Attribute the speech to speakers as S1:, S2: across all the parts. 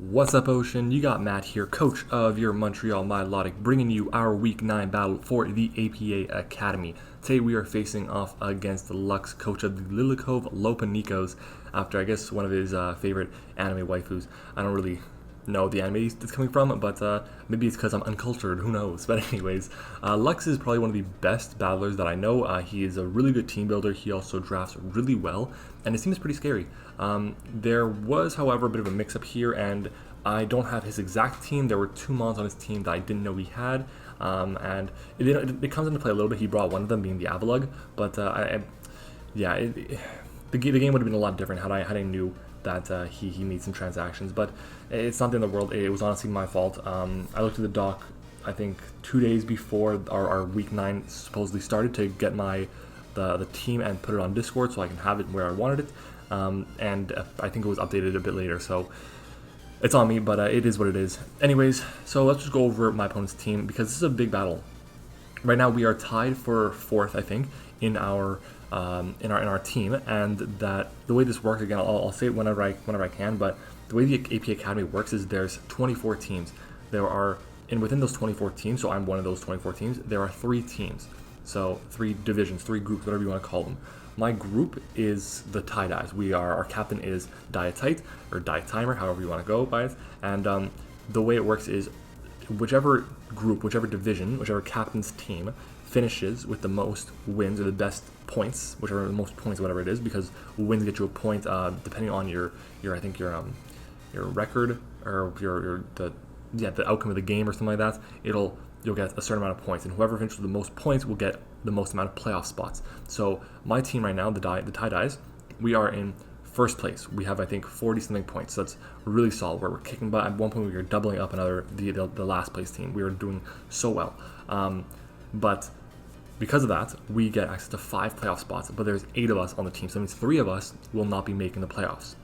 S1: What's up, Ocean? You got Matt here, coach of your Montreal Milotics, bringing you our Week 9 battle for the APA Academy. Today we are facing off against the Lux, coach of the Lilycove, Lopunnicos, after I guess one of his favorite anime waifus. I don't really know the anime it's coming from, but maybe it's because I'm uncultured, who knows. But anyways, Lux is probably one of the best battlers that I know. He is a really good team builder. He also drafts really well, and his team is pretty scary. There was, however, a bit of a mix-up here, and I don't have his exact team. There were two mons on his team that I didn't know he had, and it comes into play a little bit. He brought one of them being the Avalug, but the game would have been a lot different had I knew that he made some transactions, but it's not the end of the world. It was honestly my fault. I looked at the doc, I think 2 days before our Week 9 supposedly started, to get the team and put it on Discord so I can have it where I wanted it, and I think it was updated a bit later, so it's on me, but it is what it is. Anyways, so let's just go over my opponent's team, because this is a big battle. Right now we are tied for 4th, I think, in our team, and that the way this works, again, I'll say it whenever I can, but the way the AP Academy works is there's 24 teams. Within those 24 teams, so I'm one of those 24 teams, there are 3 teams. So 3 divisions, 3 groups, whatever you want to call them. My group is the tie-dyes. Our captain is Dietite, or Dietimer, however you want to go by it, and the way it works is whichever group, whichever division, whichever captain's team finishes with the most wins or the best points, whichever the most points, whatever it is, because wins get you a point depending on your record, or the outcome of the game or something like that. You'll get a certain amount of points, and whoever finishes with the most points will get the most amount of playoff spots. So my team right now, the tie-dyes, we are in first place. We have, I think, 40 something points. So that's really solid. We're kicking butt. At one point we were doubling up the last place team. We were doing so well, but because of that, we get access to 5 playoff spots, but there's 8 of us on the team, so that means 3 of us will not be making the playoffs.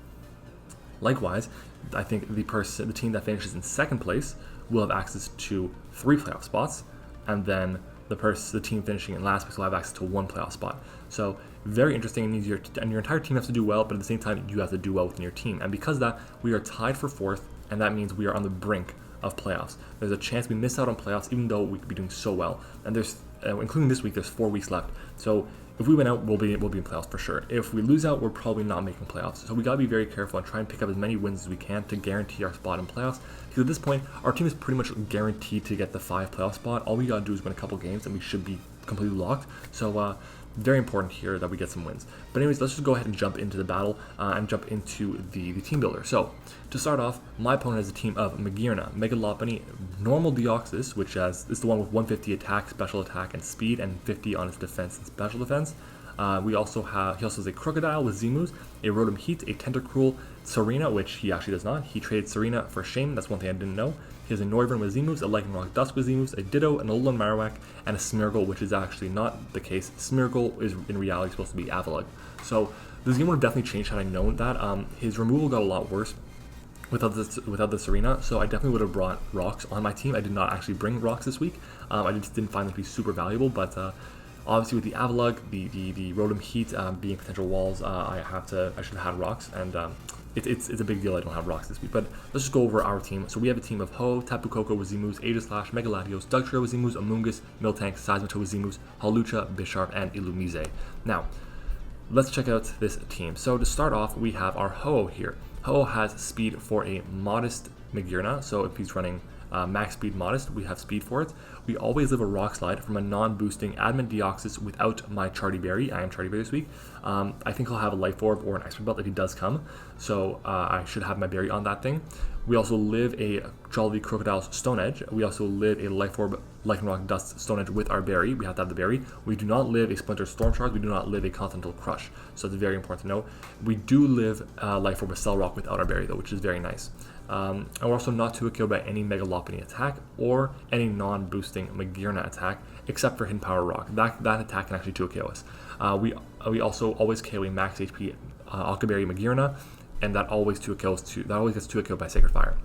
S1: Likewise, I think the team that finishes in second place will have access to 3 playoff spots, and then the team finishing in last place will have access to 1 playoff spot. So very interesting. It means your entire team has to do well, but at the same time, you have to do well within your team. And because of that, we are tied for 4th, and that means we are on the brink of playoffs. There's a chance we miss out on playoffs, even though we could be doing so well. And there's including this week, there's 4 weeks left. So if we win out, we'll be in playoffs for sure. If we lose out, we're probably not making playoffs. So we gotta be very careful and try and pick up as many wins as we can to guarantee our spot in playoffs. Because at this point, our team is pretty much guaranteed to get the 5 playoff spot. All we gotta do is win a couple games, and we should be completely locked. So very important here that we get some wins. But anyways, let's just go ahead and jump into the battle and jump into the team builder. So to start off, my opponent has a team of Magirna, Megalopony, Normal Deoxys, which is the one with 150 attack, special attack, and speed, and 50 on its defense and special defense. He also has a Crocodile with Zemus, a Rotom Heat, a Tentacruel, Serena, which he actually does not. He traded Serena for Shame. That's one thing I didn't know. He has a Noivern with Zemus, a Lycanroc Dusk with Zemus, a Ditto, an Alolan Marowak, and a Smeargle, which is actually not the case. Smeargle is in reality supposed to be Avalug. So this game would have definitely changed had I known that. His removal got a lot worse without the Serena, so I definitely would have brought rocks on my team. I did not actually bring rocks this week. I just didn't find them to be super valuable, but obviously with the Avalug, the Rotom Heat being potential walls, I should have had rocks, and it's a big deal I don't have rocks this week. But let's just go over our team. So we have a team of Ho, Tapu Koko with Zemus, Aegislash, Megaladios, Dugtrio with Zemus, Amoonguss, Miltank, Seismitoad with Zemus, Hawlucha, Bisharp, and Illumise. Now, let's check out this team. So to start off, we have our Ho here. Ho has speed for a modest Magirna, so if he's running max speed modest, we have speed for it. We always live a Rock Slide from a non-boosting Adamant Deoxys without my Charty Berry. I am Charty Berry this week. I think he'll have a Life Orb or an Expert Belt if he does come, so I should have my berry on that thing. We also live a Jollibee Crocodile's Stone Edge. We also live a Life Orb Lycanroc Dust Stone Edge with our berry. We have to have the berry. We do not live a Splinter Storm Charge. We do not live a Continental Crush. So it's very important to know. We do live Life Orb Cell Rock without our berry though, which is very nice. And we're also not 2-KO by any Megalopony attack or any non-boosting Magirna attack, except for Hidden Power Rock. That attack can actually 2-KO us. We also always KO a max HP Octoberry Magirna, and that always gets 2-KO by Sacred Fire.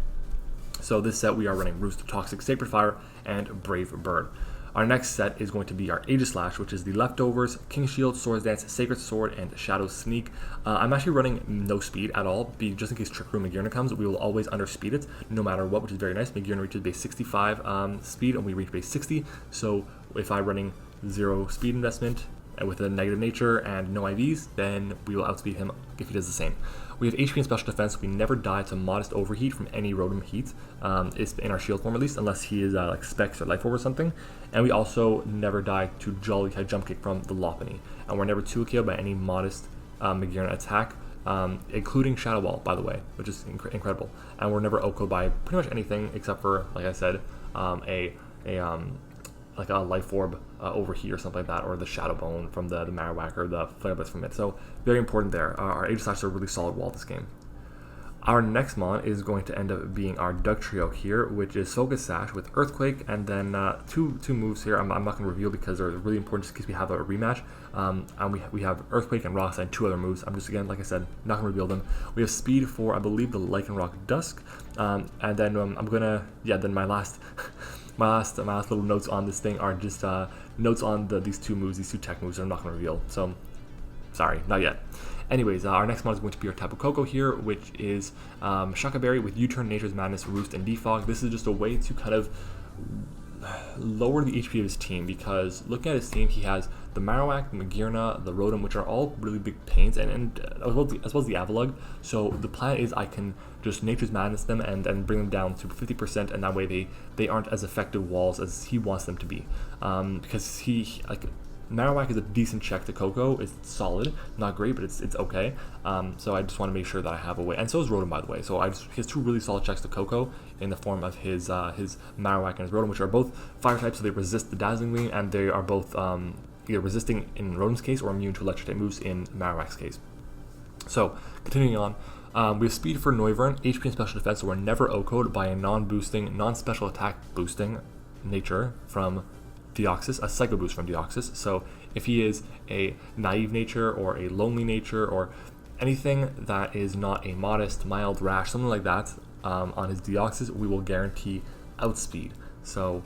S1: So this set we are running Roost, Toxic, Sacred Fire, and Brave Bird. Our next set is going to be our Aegislash, which is the Leftovers, King Shield, Swords Dance, Sacred Sword, and Shadow Sneak. I'm actually running no speed at all, just in case Trick Room Magirna comes. We will always underspeed it, no matter what, which is very nice. Magirna reaches base 65 speed, and we reach base 60. So if I'm running 0 speed investment with a negative nature and no IVs, then we will outspeed him if he does the same. We have HP and special defense. We never die to modest overheat from any Rotom heat, is in our shield form at least, unless he is like Specs or Life Orb or something. And we also never die to Jolly High Jump Kick from the Lopunny. And we're never 2KO'd by any modest Magirna attack, including Shadow Ball, by the way, which is incredible. And we're never OHKO'd by pretty much anything except for, like I said, like a Life Orb overheat or something like that, or the Shadow Bone from the Marowak or the Flare Blitz from it. So very important there. Our Aegislash is a really solid wall this game. Our next mon is going to end up being our Dugtrio here, which is Focus Sash with Earthquake, and then two moves here I'm not going to reveal because they're really important just in case we have a rematch. And we have Earthquake and Rock and 2 other moves. I'm just, again, like I said, not going to reveal them. We have Speed for, I believe, the Lycanroc Dusk, and then I'm going to, then my last little notes on this thing are just notes on these 2 moves, these 2 tech moves that I'm not going to reveal. So, sorry, not yet. Anyways, our next mod is going to be our Tapu Koko here, which is Shaka Berry with U-Turn, Nature's Madness, Roost, and Defog. This is just a way to kind of lower the HP of his team, because looking at his team, he has the Marowak, the Magirna, the Rotom, which are all really big pains, and as well as the Avalugg. So the plan is I can just Nature's Madness them and bring them down to 50%, and that way they aren't as effective walls as he wants them to be, because Marowak is a decent check to Koko. It's solid, not great, but it's okay. So I just want to make sure that I have a way, and so is Rotom, by the way. So he has 2 really solid checks to Koko in the form of his Marowak and his Rotom, which are both fire types, so they resist the Dazzling Gleam, and they are both either resisting in Rotom's case or immune to electric type moves in Marowak's case. So continuing on. We have Speed for Noivern, HP and Special Defense, so we're never OHKO'd by a non-boosting, non-special attack boosting nature from Deoxys, a Psycho Boost from Deoxys. So if he is a naive nature or a lonely nature or anything that is not a modest, mild rash, something like that, on his Deoxys, we will guarantee outspeed. So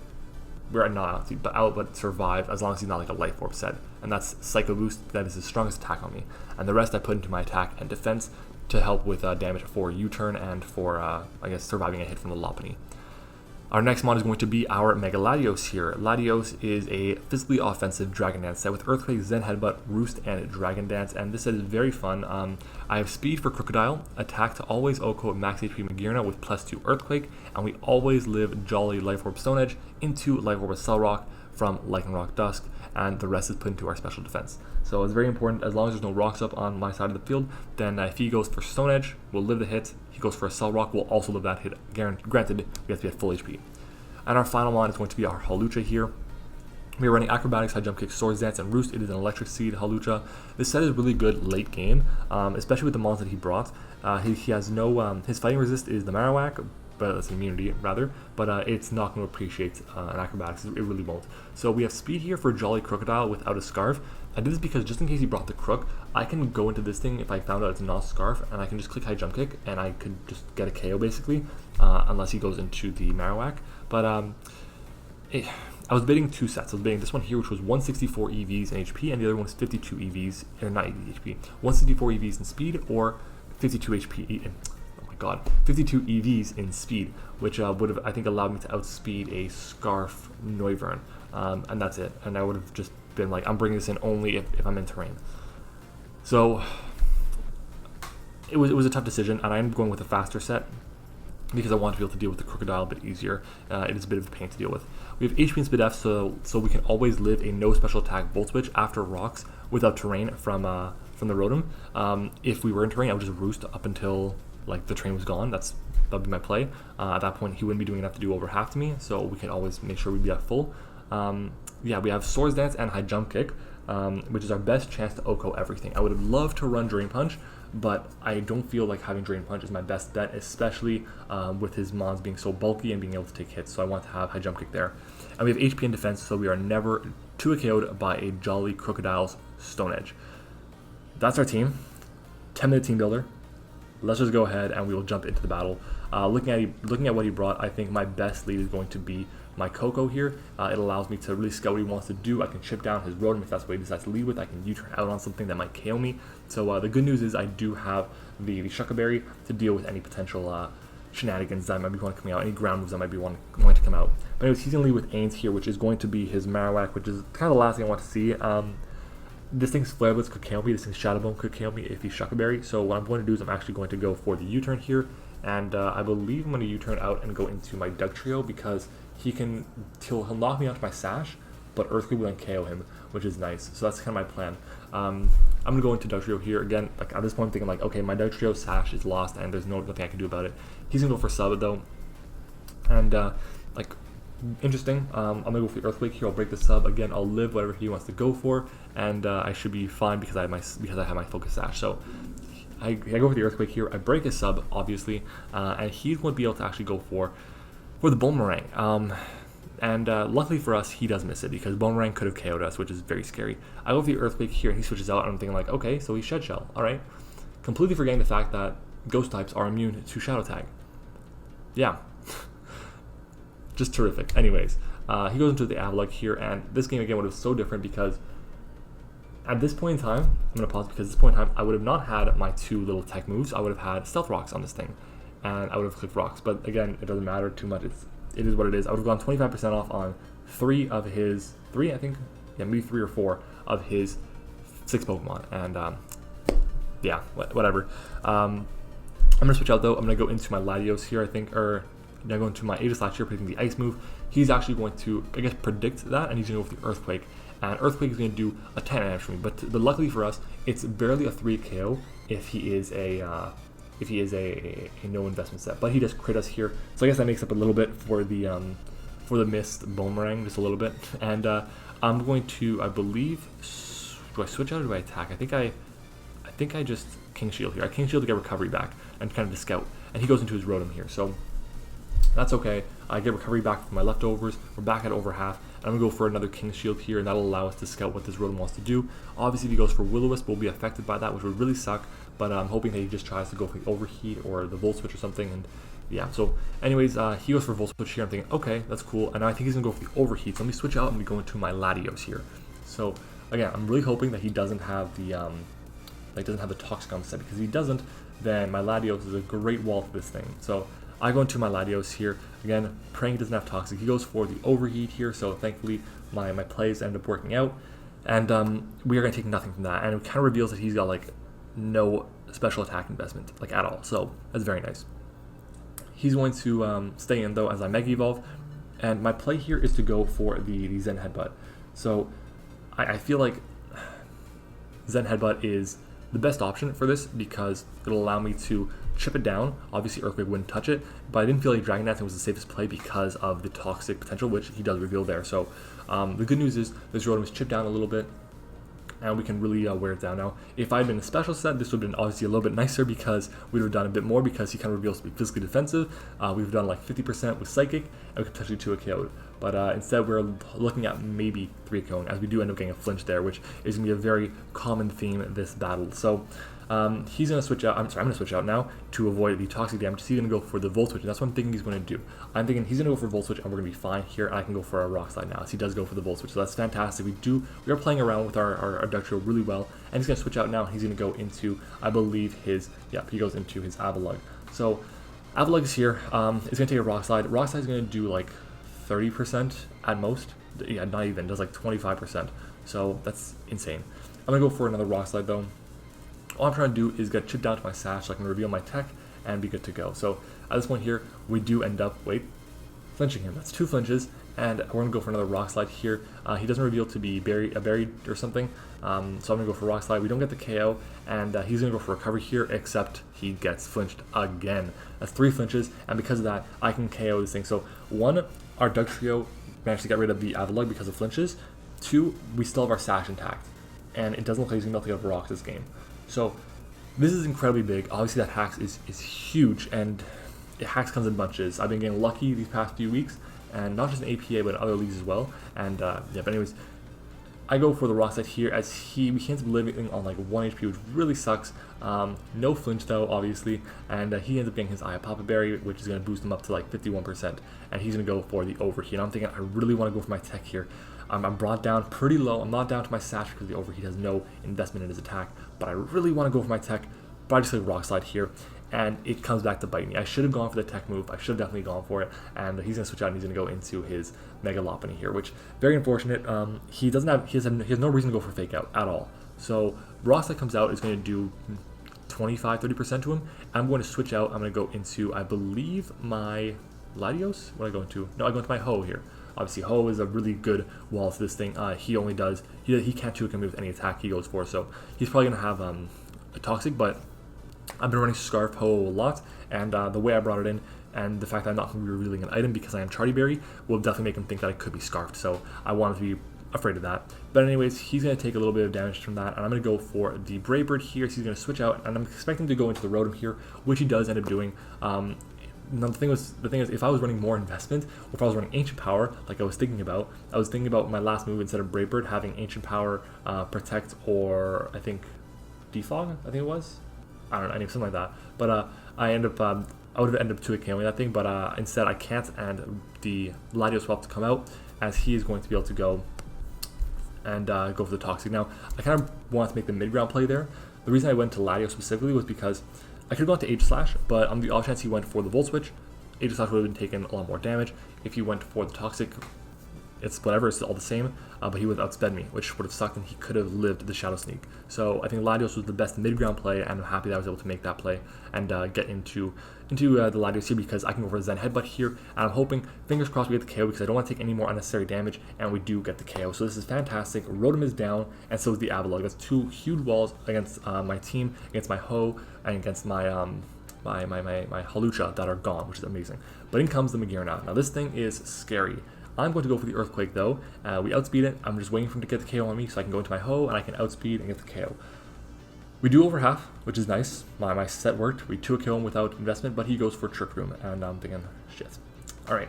S1: we're not outspeed, but survive as long as he's not like a Life Orb set. And that's Psycho Boost, that is his strongest attack on me. And the rest I put into my attack and defense to help with damage for U-Turn and for, I guess, surviving a hit from the Lopunny. Our next mod is going to be our Mega Latios here. Latios is a physically offensive Dragon Dance set with Earthquake, Zen Headbutt, Roost, and Dragon Dance, and this set is very fun. I have Speed for Crocodile, attack to always OHKO at max HP Magirna with +2 Earthquake, and we always live Jolly Life Orb Stone Edge into Life Orb Cell Rock from Lycanroc Dusk, and the rest is put into our special defense. So it's very important, as long as there's no rocks up on my side of the field, then if he goes for Stone Edge, we'll live the hit. He goes for a Cell Rock, we'll also live that hit. Granted, we have to be at full HP. And our final mod is going to be our Hawlucha here. We are running Acrobatics, High Jump Kick, Swords Dance, and Roost. It is an Electric Seed Hawlucha. This set is really good late game, especially with the mons that he brought. He has no, his fighting resist is the Marowak, but that's immunity rather, but it's not going to appreciate an Acrobatics, it really won't. So we have Speed here for Jolly Crocodile without a Scarf. I did this because just in case he brought the Crook, I can go into this thing if I found out it's not Scarf, and I can just click High Jump Kick, and I could just get a KO basically, unless he goes into the Marowak. But I was bidding 2 sets. I was bidding this one here, which was 164 EVs in HP, and the other one was 52 EVs, or not HP, 164 EVs in speed, or 52 HP. Oh my god, 52 EVs in speed, which would have, I think, allowed me to outspeed a Scarf Noivern, and that's it. And I would have just been like, I'm bringing this in only if I'm in terrain. So it was a tough decision, and I ended up going with a faster set because I want to be able to deal with the Crocodile a bit easier. It is a bit of a pain to deal with. We have HP and Speed F, so we can always live a no special attack Volt Switch after rocks without terrain from the Rotom. If we were in terrain, I would just Roost up until like the terrain was gone. That'd be my play. At that point, he wouldn't be doing enough to do over half to me, so we can always make sure we'd be at full. Yeah, we have Swords Dance and High Jump Kick, which is our best chance to OHKO everything. I would have loved to run Drain Punch, but I don't feel like having Drain Punch is my best bet, especially with his mons being so bulky and being able to take hits, so I want to have High Jump Kick there. And we have HP and Defense, so we are never 2KO'd by a Jolly Crocodile's Stone Edge. That's our team. 10-minute team builder. Let's just go ahead and we will jump into the battle. Looking at what he brought, I think my best lead is going to be my Coco here. It allows me to really scout what he wants to do. I can chip down his Rotom if that's what he decides to lead with. I can U-turn out on something that might KO me. So the good news is I do have the Shuckaberry to deal with any potential shenanigans that might be going to come out, any ground moves that might be going to come out. But anyways, he's going to lead with Ains here, which is going to be his Marowak, which is kind of the last thing I want to see. This thing's Flare Blitz could KO me, this thing's Shadow Bone could KO me if he's Shuckaberry. So what I'm going to do is I'm actually going to go for the U-turn here, and I believe I'm going to U-turn out and go into my Dugtrio because he'll knock me onto my Sash, but Earthquake will then KO him, which is nice. So that's kind of my plan. I'm going to go into Dugtrio here. Again, like at this point I'm thinking like, okay, my Dugtrio Sash is lost and there's nothing I can do about it. He's going to go for Sub though. And like, interesting. I'm going to go for the Earthquake here. I'll break the Sub. Again, I'll live whatever he wants to go for, and I should be fine because I have my Focus Sash. So I go for the Earthquake here. I break his Sub, obviously, and he's going to be able to actually go for the Boomerang. And luckily for us, he does miss it because Boomerang could have KO'd us, which is very scary. I go for the Earthquake here, and he switches out, and I'm thinking like, okay, so he's Shed Shell. All right. Completely forgetting the fact that Ghost types are immune to Shadow Tag. Yeah. Just terrific. Anyways, he goes into the Avalugg here, and this game again would have been so different because at this point in time, I'm going to pause because at this point in time, I would have not had my two little tech moves. I would have had Stealth Rocks on this thing, and I would have clicked Rocks. But again, it doesn't matter too much. It is what it is. I would have gone 25% off on maybe 3 or 4 of his 6 Pokemon, and yeah, whatever. I'm going to switch out though. I'm going to go into my Latios here, I think, or I'm going to go into my Aegislash here, picking the Ice move. He's actually going to, I guess, predict that, and he's going to go with the Earthquake. And Earthquake is going to do a 10 damage for me, but luckily for us, it's barely a 3 KO if he is a no investment set. But he does crit us here, so I guess that makes up a little bit for the missed Boomerang, just a little bit. And I'm going to, I believe, do I switch out or do I attack? I think I just King Shield here. I King Shield to get recovery back and kind of to scout, and he goes into his Rotom here, so that's okay. I get recovery back from my leftovers. We're back at over half. And I'm going to go for another King Shield here, and that'll allow us to scout what this Rotom wants to do. Obviously, if he goes for Will-O-Wisp, we'll be affected by that, which would really suck. But I'm hoping that he just tries to go for the Overheat or the Volt Switch or something. And yeah, so anyways, he goes for Volt Switch here. I'm thinking, okay, that's cool. And I think he's going to go for the Overheat. So let me switch out and we go into my Latios here. So again, I'm really hoping that he doesn't have the Toxicom set, because if he doesn't, then my Latios is a great wall for this thing. So I go into my Latios here, again, praying he doesn't have Toxic. He goes for the Overheat here, so thankfully my plays end up working out. And we are going to take nothing from that, and it kind of reveals that he's got like no special attack investment, like at all, so that's very nice. He's going to stay in though as I Mega Evolve, and my play here is to go for the Zen Headbutt. So I feel like Zen Headbutt is the best option for this because it'll allow me to chip it down. Obviously Earthquake wouldn't touch it, but I didn't feel like Dragon Dance was the safest play because of the toxic potential, which he does reveal there. So the good news is this Rotom is chipped down a little bit, and we can really wear it down now. If I had been a special set, this would have been obviously a little bit nicer because we would have done a bit more because he kind of reveals to be physically defensive. We've done like 50% with Psychic, and we could potentially 2 a KO'd. But instead we're looking at maybe 3 KOing, as we do end up getting a flinch there, which is going to be a very common theme in this battle. So he's going to switch out. I'm going to switch out now to avoid the toxic damage. He's going to go for the Volt Switch, and that's what I'm thinking he's going to do. I'm thinking he's going to go for Volt Switch, and we're going to be fine here, and I can go for a Rock Slide now, as he does go for the Volt Switch. So that's fantastic. We are playing around with our Dugtrio really well, and he's going to switch out now, and he's going to go into, I believe, he goes into his Avalugg. So Avalugg is here. It's going to take a Rock Slide. Rock Slide is going to do like 30% at most. Yeah, not even. It does like 25%. So that's insane. I'm going to go for another Rock Slide though. All I'm trying to do is get chipped down to my Sash so I can reveal my tech and be good to go. So at this point here, we do end up, flinching him. That's 2 flinches, and we're going to go for another Rock Slide here. He doesn't reveal to be buried or something, so I'm going to go for Rock Slide. We don't get the KO, and he's going to go for Recovery here, except he gets flinched again. That's 3 flinches, and because of that, I can KO this thing. So 1, our Dugtrio managed to get rid of the Avalugg because of flinches. 2, we still have our Sash intact, and it doesn't look like he's going to be able to get rocks this game. So this is incredibly big. Obviously that Hax is huge, and Hax comes in bunches. I've been getting lucky these past few weeks, and not just in APA but in other leagues as well. And yeah, but anyways, I go for the Rock Slide here as he ends up living on like 1 HP, which really sucks. No flinch though, obviously, and he ends up getting his Eye of Papa Berry, which is going to boost him up to like 51%, and he's going to go for the overheat. And I'm thinking I really want to go for my tech here. I'm brought down pretty low. I'm not down to my sash because the overheat has no investment in his attack, but I really want to go for my tech. But I just like Rock Slide here, and it comes back to bite me. I should have gone for the tech move. I should have definitely gone for it, and he's going to switch out and he's going to go into his Mega Lopunny here, which very unfortunate. He has no reason to go for Fake Out at all. So Rock Slide comes out, is going to do 25-30% to him. I'm going to switch out. I'm going to go into, I believe, my Latios. What do I go into? No, I go into my Ho here. Obviously, Ho is a really good wall to this thing. He only does, he can't 2-hit me with any attack he goes for, so he's probably going to have a Toxic, but I've been running Scarf Ho a lot, and the way I brought it in, and the fact that I'm not going to be revealing an item because I am Charty Berry, will definitely make him think that I could be Scarfed, so I wanted to be afraid of that. But anyways, he's going to take a little bit of damage from that, and I'm going to go for the Brave Bird here, so he's going to switch out, and I'm expecting to go into the Rotom here, which he does end up doing. Now the thing is, if I was running more investment, or if I was running Ancient Power, like I was thinking about my last move instead of Brave Bird having Ancient Power, Protect, or I think Defog, I think it was. I don't know, something like that. But I would have ended up 2-hit KOing that thing, but instead I can't, and the Latios swap to come out, as he is going to be able to go and go for the Toxic. Now, I kind of wanted to make the mid-ground play there. The reason I went to Latios specifically was because I could have gone to Aegislash, but on the off chance he went for the Volt Switch, Aegislash would have been taking a lot more damage. If he went for the Toxic, it's whatever, it's all the same, but he would have outsped me, which would have sucked, and he could have lived the Shadow Sneak. So I think Latios was the best mid-ground play, and I'm happy that I was able to make that play and get into the Latios here, because I can go for a Zen Headbutt here, and I'm hoping, fingers crossed, we get the KO, because I don't want to take any more unnecessary damage, and we do get the KO. So this is fantastic. Rotom is down, and so is the Avalugg. That's 2 huge walls against my team, against my Ho, and against my my Hawlucha that are gone, which is amazing. But in comes the Magearna. Now this thing is scary. I'm going to go for the Earthquake though. We outspeed it. I'm just waiting for him to get the KO on me so I can go into my Ho and I can outspeed and get the KO. We do over half, which is nice. My set worked. We 2-hit KO him without investment, but he goes for Trick Room, and I'm thinking, shit. Alright.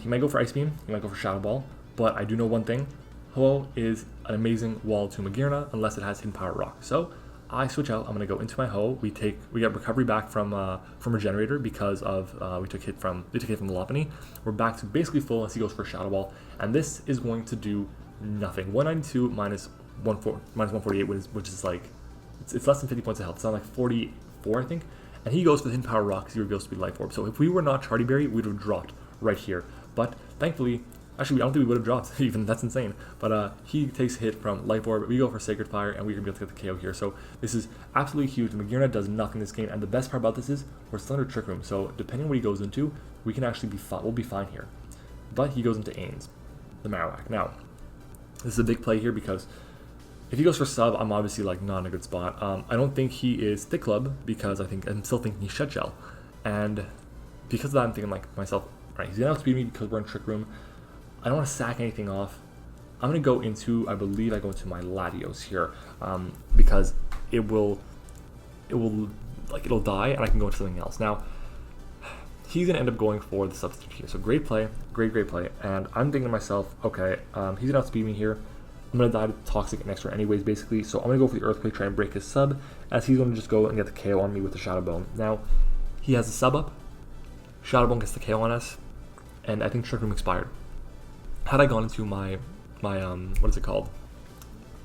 S1: He might go for Ice Beam, he might go for Shadow Ball, but I do know one thing. Ho is an amazing wall to Magearna unless it has Hidden Power Rock. So I switch out. I'm going to go into my Ho. We get recovery back from Regenerator because of we took hit from the Lopunny. We're back to basically full unless he goes for Shadow Ball, and this is going to do nothing. 192 minus 148, which is like it's less than 50 points of health. It's not like 44, I think. And he goes for the Hidden Power Rock because he reveals to be Life Orb. So if we were not Charty Berry, we would have dropped right here. But thankfully, actually, I don't think we would have dropped, even. That's insane. But he takes a hit from Life Orb. We go for Sacred Fire, and we're going to be able to get the KO here. So this is absolutely huge. Magearna does nothing in this game, and the best part about this is we're still under Trick Room. So depending on what he goes into, we can actually be fine. We'll be fine here. But he goes into Ains, the Marowak. Now, this is a big play here because if he goes for Sub, I'm obviously like not in a good spot. I don't think he is Thick Club because I'm still thinking he's Shed Shell. And because of that, I'm thinking like myself, right, he's going to outspeed me because we're in Trick Room. I don't want to sack anything off. I'm going to go into, I believe I go into my Latios here because it'll die and I can go into something else. Now, he's going to end up going for the substitute here. So great play, great play. And I'm thinking to myself, okay, he's going to outspeed me here. I'm going to die to Toxic and Extra anyways, basically. So I'm going to go for the Earthquake, try and break his sub, as he's going to just go and get the KO on me with the Shadow Bone. Now, he has a sub up. Shadow Bone gets the KO on us, and I think Trick Room expired. Had I gone into my what is it called?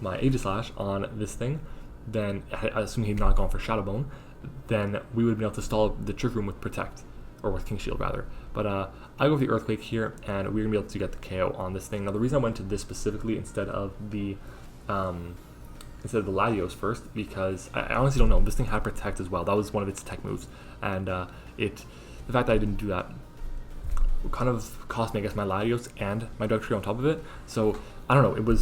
S1: My Aegislash on this thing, then I assume he'd not gone for Shadow Bone, then we would have been able to stall the Trick Room with Protect, or with King Shield rather. But I go with the Earthquake here, and we're gonna be able to get the KO on this thing. Now the reason I went to this specifically instead of the Latios first, because I honestly don't know. This thing had Protect as well. That was one of its tech moves, and the fact that I didn't do that kind of cost me, I guess, my Latios and my Dugtrio on top of it. So I don't know.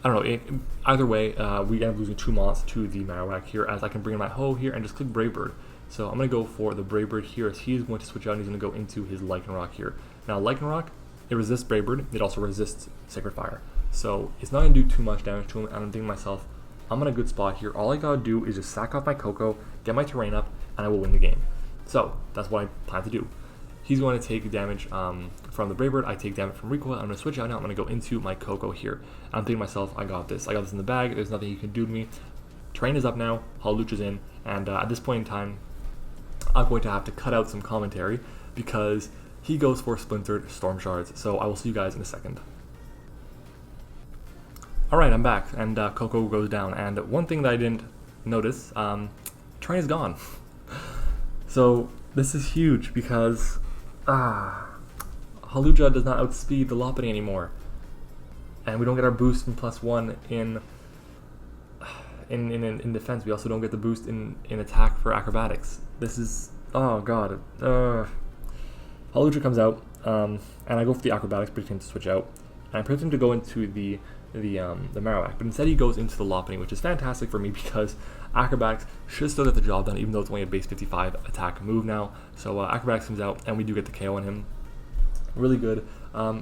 S1: Either way, we end up losing 2 mods to the Marowak here, as I can bring in my Ho here and just click Brave Bird. So I'm going to go for the Brave Bird here, as he's going to switch out and he's going to go into his Lycanroc here. Now Lycanroc, it resists Brave Bird, it also resists Sacred Fire. So it's not going to do too much damage to him, and I'm thinking to myself, I'm in a good spot here. All I got to do is just sack off my Koko, get my terrain up, and I will win the game. So that's what I plan to do. he's going to take damage from the Brave Bird. I take damage from recoil. I'm going to switch out now. I'm going to go into my Coco here. I'm thinking to myself, I got this. I got this in the bag. There's nothing you can do to me. Terrain is up now. Halalucha's in. And at this point in time, I'm going to have to cut out some commentary because he goes for Splintered Storm Shards. So I will see you guys in a second. Alright, I'm back. And Coco goes down. And one thing that I didn't notice, Terrain is gone. So this is huge because Halalucha does not outspeed the Lopunny anymore. And we don't get our boost from +1 in defense. We also don't get the boost in attack for acrobatics. This is, oh god. Halalucha comes out, and I go for the acrobatics, predicting him to switch out. And I predict him to go into the Marowak, but instead he goes into the Lopunny, which is fantastic for me because acrobatics should still get the job done, even though it's only a base 55 attack move now. So acrobatics comes out, and we do get the KO on him. Really good.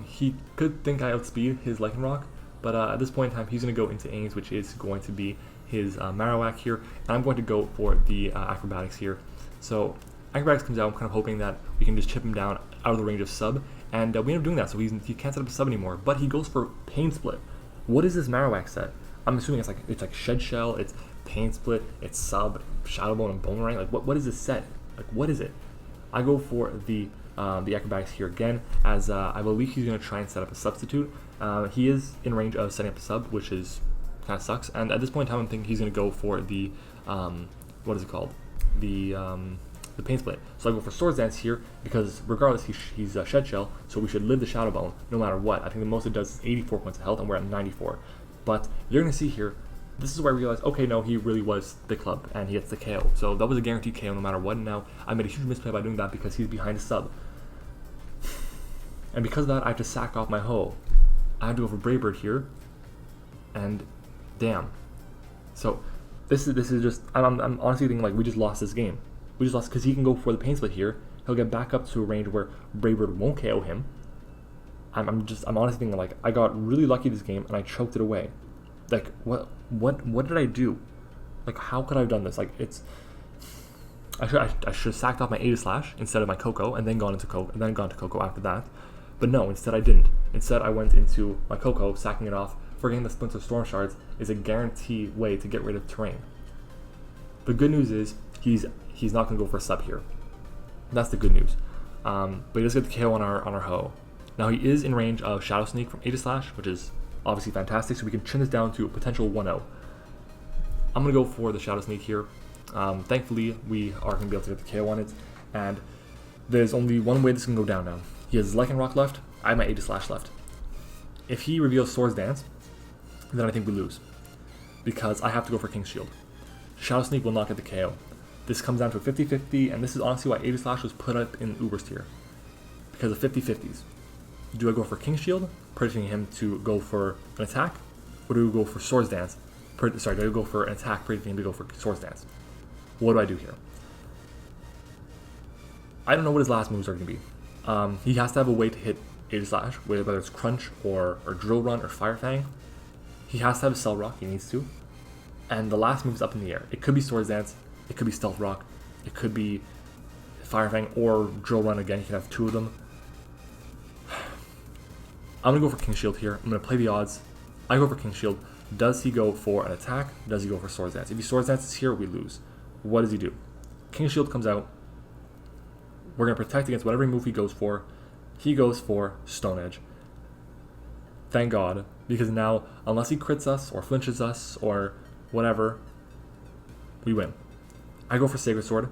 S1: He could think I outspeed his Lycanroc, but at this point in time, he's going to go into Ains, which is going to be his Marowak here, and I'm going to go for the acrobatics here. So acrobatics comes out. I'm kind of hoping that we can just chip him down out of the range of sub, and we end up doing that. So he can't set up a sub anymore, but he goes for Pain Split. What is this Marowak set? I'm assuming it's like Shed Shell, it's Pain Split, it's Sub, Shadow Bone, and Boomerang. Like what is this set? Like what is it? I go for the acrobatics here again, as I believe he's going to try and set up a substitute. He is in range of setting up a sub, which is kind of sucks. And at this point in time, I'm thinking he's going to go for the what is it called? The Pain Split. So I go for Swords Dance here because regardless, he's Shed Shell, so we should live the Shadow Bone no matter what. I think the most it does is 84 points of health, and we're at 94. But you're going to see here, this is where I realized, okay, no, he really was the club, and he gets the KO. So that was a guaranteed KO no matter what. And now I made a huge misplay by doing that because he's behind a sub. And because of that, I have to sack off my Ho. I have to go for Brave Bird here, and damn. So this is just, I'm honestly thinking like we just lost this game. We just lost because he can go for the Pain Split here. He'll get back up to a range where Brave Bird won't KO him. I'm honestly thinking like I got really lucky this game and I choked it away. Like what did I do? Like how could I have done this? Like I should have sacked off my Aegislash instead of my Coco and then gone to Coco after that. But no, instead I didn't. Instead I went into my Coco, sacking it off, forgetting the Splinter Storm Shards is a guaranteed way to get rid of terrain. The good news is he's not going to go for a sub here. That's the good news. But he does get the KO on our Ho. Now he is in range of Shadow Sneak from Aegislash, which is obviously fantastic, so we can trim this down to a potential 1-0. I'm going to go for the Shadow Sneak here. Thankfully, we are going to be able to get the KO on it, and there's only one way this can go down now. He has Lycanroc left, I have my Aegislash left. If he reveals Swords Dance, then I think we lose, because I have to go for King's Shield. Shadow Sneak will not get the KO. This comes down to a 50-50, and this is honestly why Aegislash was put up in Uber's tier, because of 50-50s. Do I go for King's Shield, predicting him to go for an attack, or do we go for Swords Dance? Do I go for an attack, predicting him to go for Swords Dance? What do I do here? I don't know what his last moves are going to be. He has to have a way to hit Aegislash, whether it's Crunch or Drill Run or Fire Fang. He has to have a Cell Rock, he needs to. And the last move is up in the air. It could be Swords Dance, it could be Stealth Rock, it could be Fire Fang or Drill Run again. He can have two of them. I'm going to go for King's Shield here. I'm going to play the odds. I go for King's Shield. Does he go for an attack? Does he go for Swords Dance? If he Swords Dances here, we lose. What does he do? King's Shield comes out. We're going to protect against whatever move he goes for. He goes for Stone Edge. Thank God. Because now, unless he crits us or flinches us or whatever, we win. I go for Sacred Sword.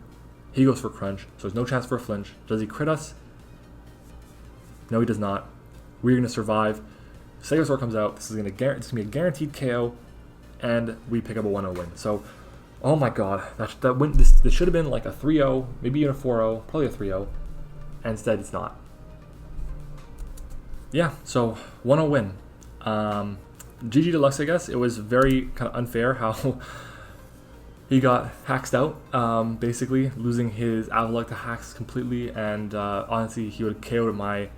S1: He goes for Crunch. So there's no chance for a flinch. Does he crit us? No, he does not. We're going to survive. Sacred Sword comes out. This is going to be a guaranteed KO. And we pick up a 1-0 win. So, oh my god. That win, this should have been like a 3-0. Maybe even a 4-0. Probably a 3-0. And instead, it's not. Yeah, so 1-0 win. GG Deluxe, I guess. It was very kind of unfair how he got haxed out, basically losing his Avalok to hacks completely, and honestly, he would KO'd my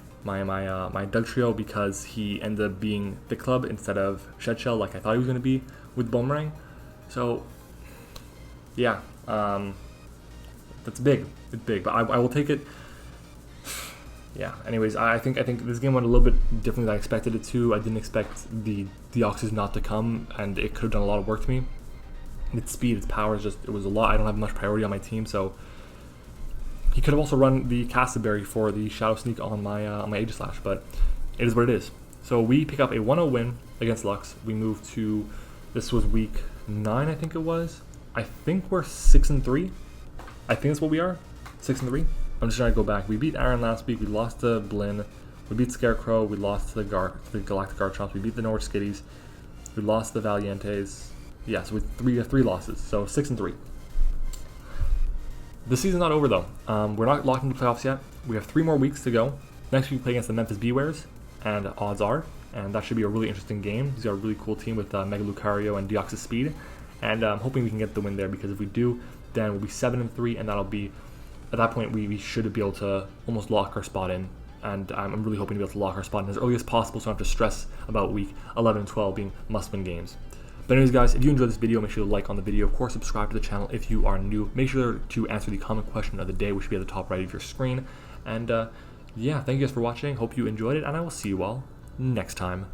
S1: Doug Trio because he ended up being the club instead of Shed Shell like I thought he was going to be with Boomerang. So yeah, that's big. It's big, but I will take it. yeah. Anyways, I think this game went a little bit differently than I expected it to. I didn't expect the Deoxys not to come, and it could have done a lot of work to me. Its speed, its power, it was a lot. I don't have much priority on my team, so he could have also run the Castleberry for the Shadow Sneak on my Aegislash, but it is what it is. So we pick up a 1-0 win against Lux. We move to, this was week 9, I think it was. I think we're 6-3. I think that's what we are, 6-3. I'm just trying to go back. We beat Aaron last week. We lost to Blinn. We beat Scarecrow. We lost to the Galactic Garchomps. We beat the Norwich Skitties. We lost the Valientes. Yeah, so we have 3 losses. So 6-3. The season's not over though. We're not locked into the playoffs yet. We have 3 more weeks to go. Next week we play against the Memphis Bewares, and odds are, and that should be a really interesting game. These are a really cool team with Mega Lucario and Deoxys Speed, and I'm hoping we can get the win there, because if we do, then we'll be 7-3, and that'll be, at that point we should be able to almost lock our spot in, and I'm really hoping to be able to lock our spot in as early as possible, so I don't have to stress about week 11 and 12 being must-win games. But anyways, guys, if you enjoyed this video, make sure to like on the video. Of course, subscribe to the channel if you are new. Make sure to answer the comment question of the day, which should be at the top right of your screen. And yeah, thank you guys for watching. Hope you enjoyed it, and I will see you all next time.